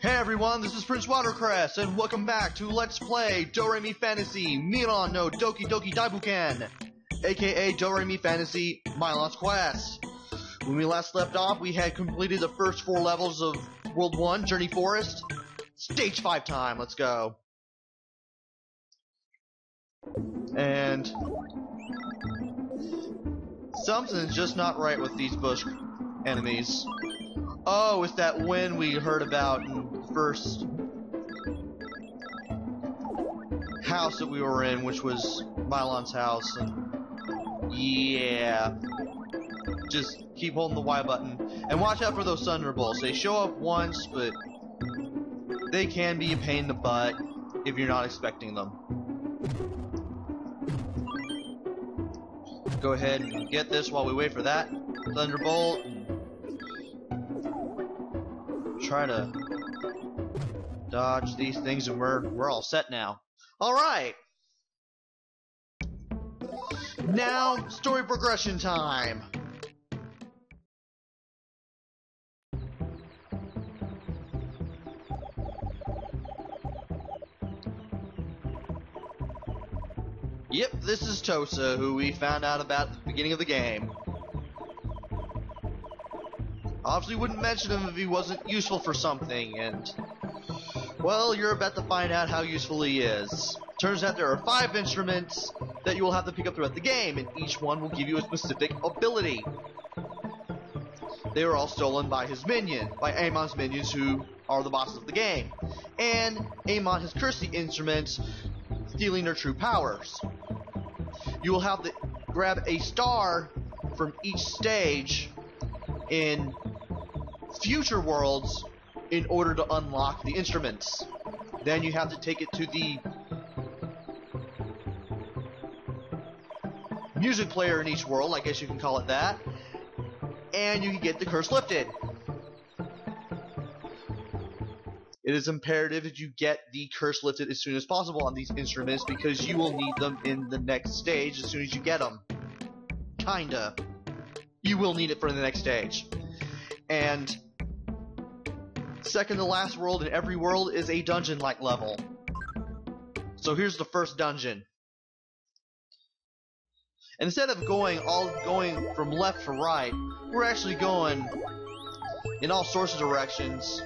Hey everyone, this is PrinceWatercress, and welcome back to Let's Play Do-Re-Mi Fantasy Milan no Doki Doki Daibuken, aka Do-Re-Mi Fantasy Milan's Quest. When we last left off, we had completed the first 4 levels of World 1, Journey Forest. Stage 5 time, let's go. And something's just not right with these bush enemies. Oh, it's that wind we heard about in the first house that we were in, which was Milan's house. And yeah. Just keep holding the Y button. And watch out for those thunderbolts. They show up once, but they can be a pain in the butt if you're not expecting them. Go ahead and get this while we wait for that thunderbolt. Try to dodge these things, and we're all set now. Alright! Now, story progression time! Yep, this is Tosa, who we found out about at the beginning of the game. Obviously wouldn't mention him if he wasn't useful for something, and well, you're about to find out how useful he is. Turns out there are 5 instruments that you will have to pick up throughout the game, and each one will give you a specific ability. They were all stolen by his minion, by Amon's minions, who are the bosses of the game. And Amon has cursed the instruments, stealing their true powers. You will have to grab a star from each stage in future worlds in order to unlock the instruments. Then you have to take it to the music player in each world, I guess you can call it that, and you can get the curse lifted. It is imperative that you get the curse lifted as soon as possible on these instruments, because you will need them in the next stage as soon as you get them. Kinda. You will need it for the next stage. And second to last world in every world is a dungeon-like level. So here's the first dungeon. And instead of going from left to right, we're actually going in all sorts of directions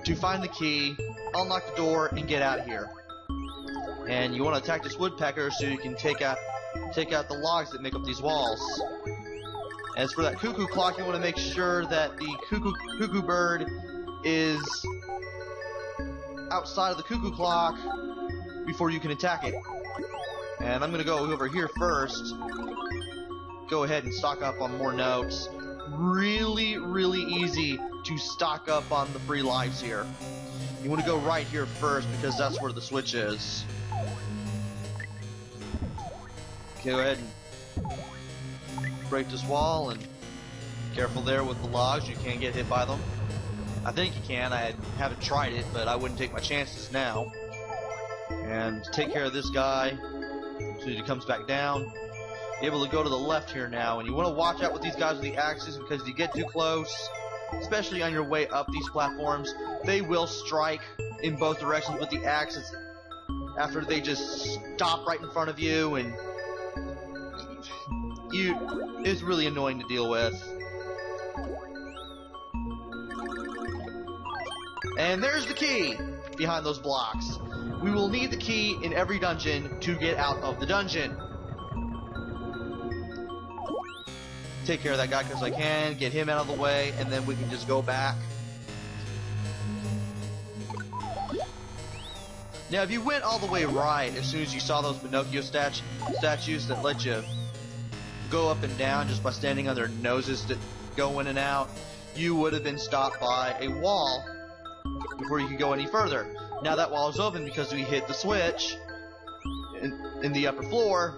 to find the key, unlock the door, and get out of here. And you want to attack this woodpecker so you can take out the logs that make up these walls. As for that cuckoo clock, you want to make sure that the cuckoo bird is outside of the cuckoo clock before you can attack it. And I'm going to go over here first. Go ahead and stock up on more notes. Really, really easy to stock up on the free lives here. You want to go right here first because that's where the switch is. Okay, go ahead and break this wall, and careful there with the logs, you can't get hit by them. I think you can, I haven't tried it, but I wouldn't take my chances now. And take care of this guy so he comes back down. You're able to go to the left here now, and you want to watch out with these guys with the axes, because if you get too close, especially on your way up these platforms, they will strike in both directions with the axes after they just stop right in front of you, and it's really annoying to deal with. And there's the key behind those blocks. We will need the key in every dungeon to get out of the dungeon. Take care of that guy because I can, get him out of the way, and then we can just go back. Now, if you went all the way right as soon as you saw those Pinocchio statues that let you go up and down just by standing on their noses that go in and out, you would have been stopped by a wall before you could go any further. Now that wall is open because we hit the switch in the upper floor,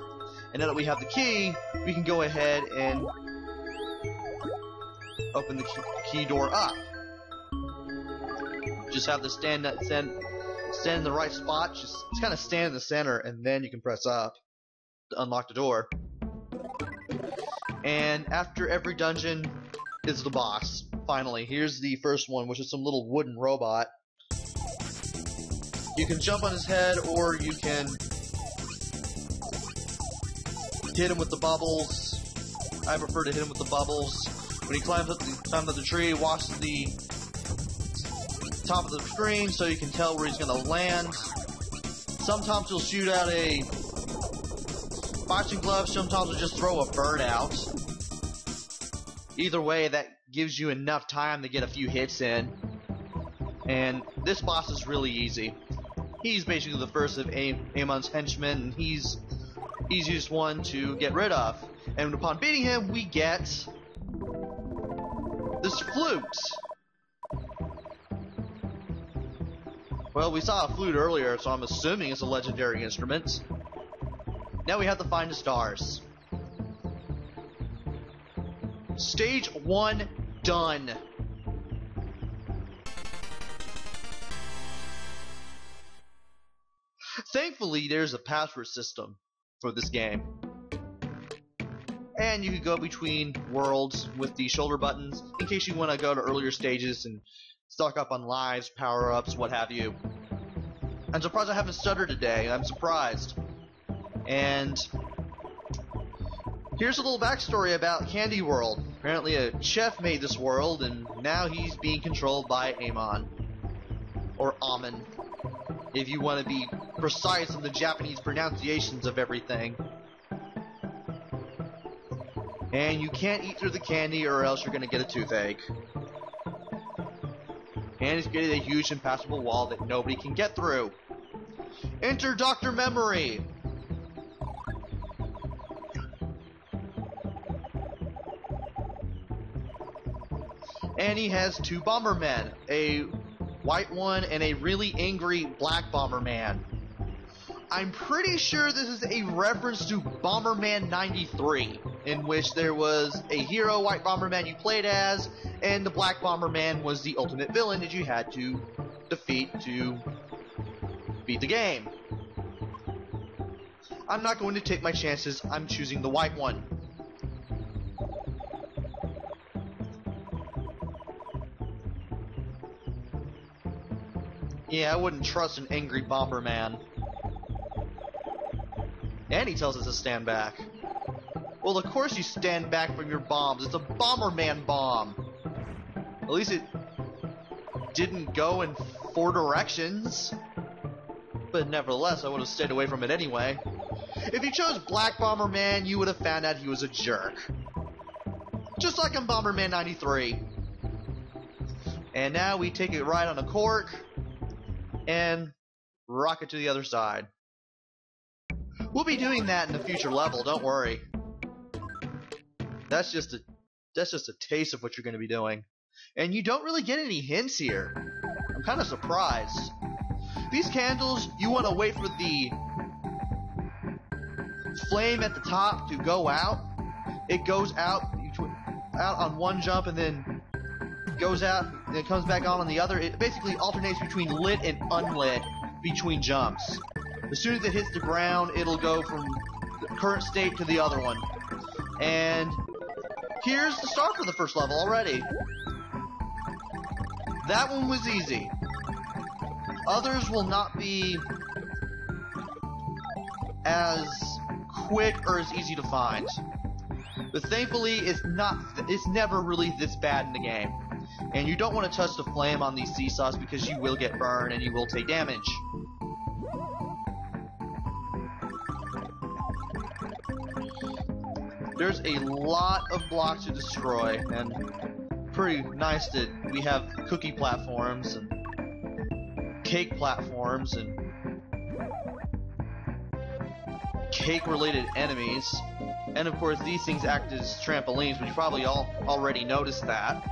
and now that we have the key, we can go ahead and open the key door up. Just have to stand in the right spot, just kind of stand in the center, and then you can press up to unlock the door. And after every dungeon is the boss. finally, here's the first one, which is some little wooden robot. You can jump on his head, or you can hit him with the bubbles. I prefer to hit him with the bubbles. When he climbs up the tree, watch the top of the screen so you can tell where he's going to land. Sometimes he'll shoot out a boxing glove, sometimes he'll just throw a bird out. Either way, that gives you enough time to get a few hits in. And this boss is really easy. He's basically the first of Amon's henchmen, and he's easiest one to get rid of. And upon beating him, we get this flute. Well, we saw a flute earlier, so I'm assuming it's a legendary instrument. Now we have to find the stars. Stage 1 done. Thankfully, there's a password system for this game. And you can go between worlds with the shoulder buttons in case you want to go to earlier stages and stock up on lives, power-ups, what have you. I'm surprised I haven't stuttered today. I'm surprised. And here's a little backstory about Candy World. Apparently a chef made this world, and now he's being controlled by Amon. Or Amon, if you want to be precise in the Japanese pronunciations of everything. And you can't eat through the candy or else you're going to get a toothache. And it's getting a huge impassable wall that nobody can get through. Enter Dr. Memory! And he has two Bombermen, a white one and a really angry black Bomberman. I'm pretty sure this is a reference to Bomberman 93, in which there was a hero white Bomberman you played as, and the black Bomberman was the ultimate villain that you had to defeat to beat the game. I'm not going to take my chances, I'm choosing the white one. Yeah, I wouldn't trust an angry Bomberman. And he tells us to stand back. Well, of course you stand back from your bombs. It's a Bomberman bomb. At least it didn't go in 4 directions. But nevertheless, I would have stayed away from it anyway. If you chose Black Bomberman, you would have found out he was a jerk. Just like in Bomberman 93. And now we take it right on a cork and rock it to the other side. We'll be doing that in a future level, don't worry. That's just a taste of what you're going to be doing. And you don't really get any hints here. I'm kind of surprised. These candles, you want to wait for the flame at the top to go out. It goes out on one jump and then goes out and it comes back on the other. It basically alternates between lit and unlit between jumps. As soon as it hits the ground, it'll go from the current state to the other one. And here's the start for the first level already. That one was easy. Others will not be as quick or as easy to find. But thankfully, it's never really this bad in the game. And you don't want to touch the flame on these seesaws because you will get burned and you will take damage. There's a lot of blocks to destroy, and pretty nice that we have cookie platforms and cake platforms and cake-related enemies. And of course, these things act as trampolines, but you probably all already noticed that.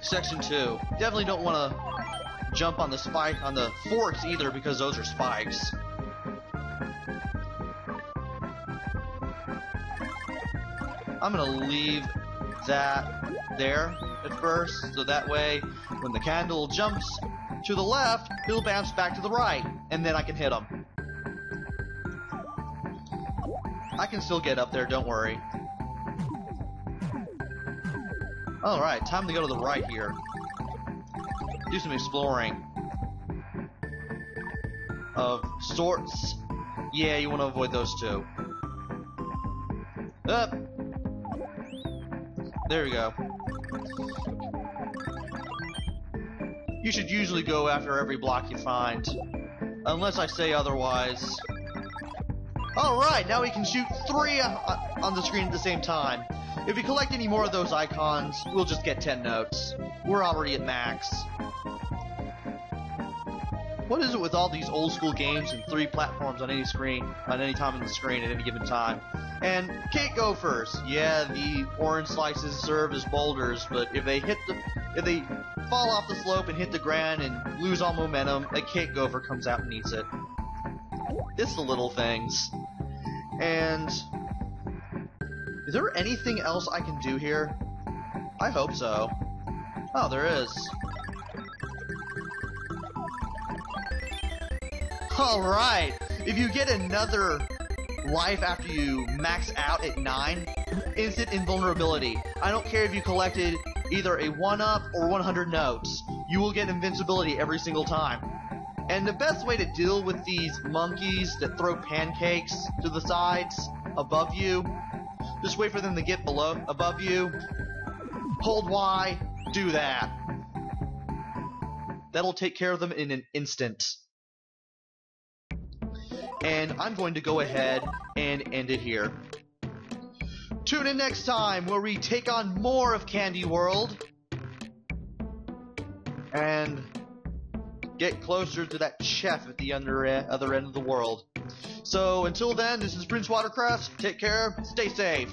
Section 2. Definitely don't want to jump on the forks either, because those are spikes. I'm gonna leave that there at first, so that way when the candle jumps to the left, he'll bounce back to the right, and then I can hit him. I can still get up there, don't worry. Alright, time to go to the right here. Do some exploring. Of sorts. Yeah, you want to avoid those two. Up. There we go. You should usually go after every block you find. Unless I say otherwise. Alright, now we can shoot 3 on the screen at the same time. If we collect any more of those icons, we'll just get 10 notes. We're already at max. What is it with all these old school games and 3 platforms on any screen, on any time on the screen at any given time? And cake gophers. Yeah, the orange slices serve as boulders, but if they fall off the slope and hit the ground and lose all momentum, a cake gopher comes out and eats it. It's the little things. And is there anything else I can do here? I hope so. Oh, there is. Alright, if you get another life after you max out at 9, instant invulnerability. I don't care if you collected either a 1-up or 100 notes. You will get invincibility every single time. And the best way to deal with these monkeys that throw pancakes to the sides above you, just wait for them to get above you. Hold Y, do that. That'll take care of them in an instant. And I'm going to go ahead and end it here. Tune in next time where we take on more of Candy World and get closer to that chef at the other end of the world. So until then, this is PrinceWatercress. Take care, stay safe.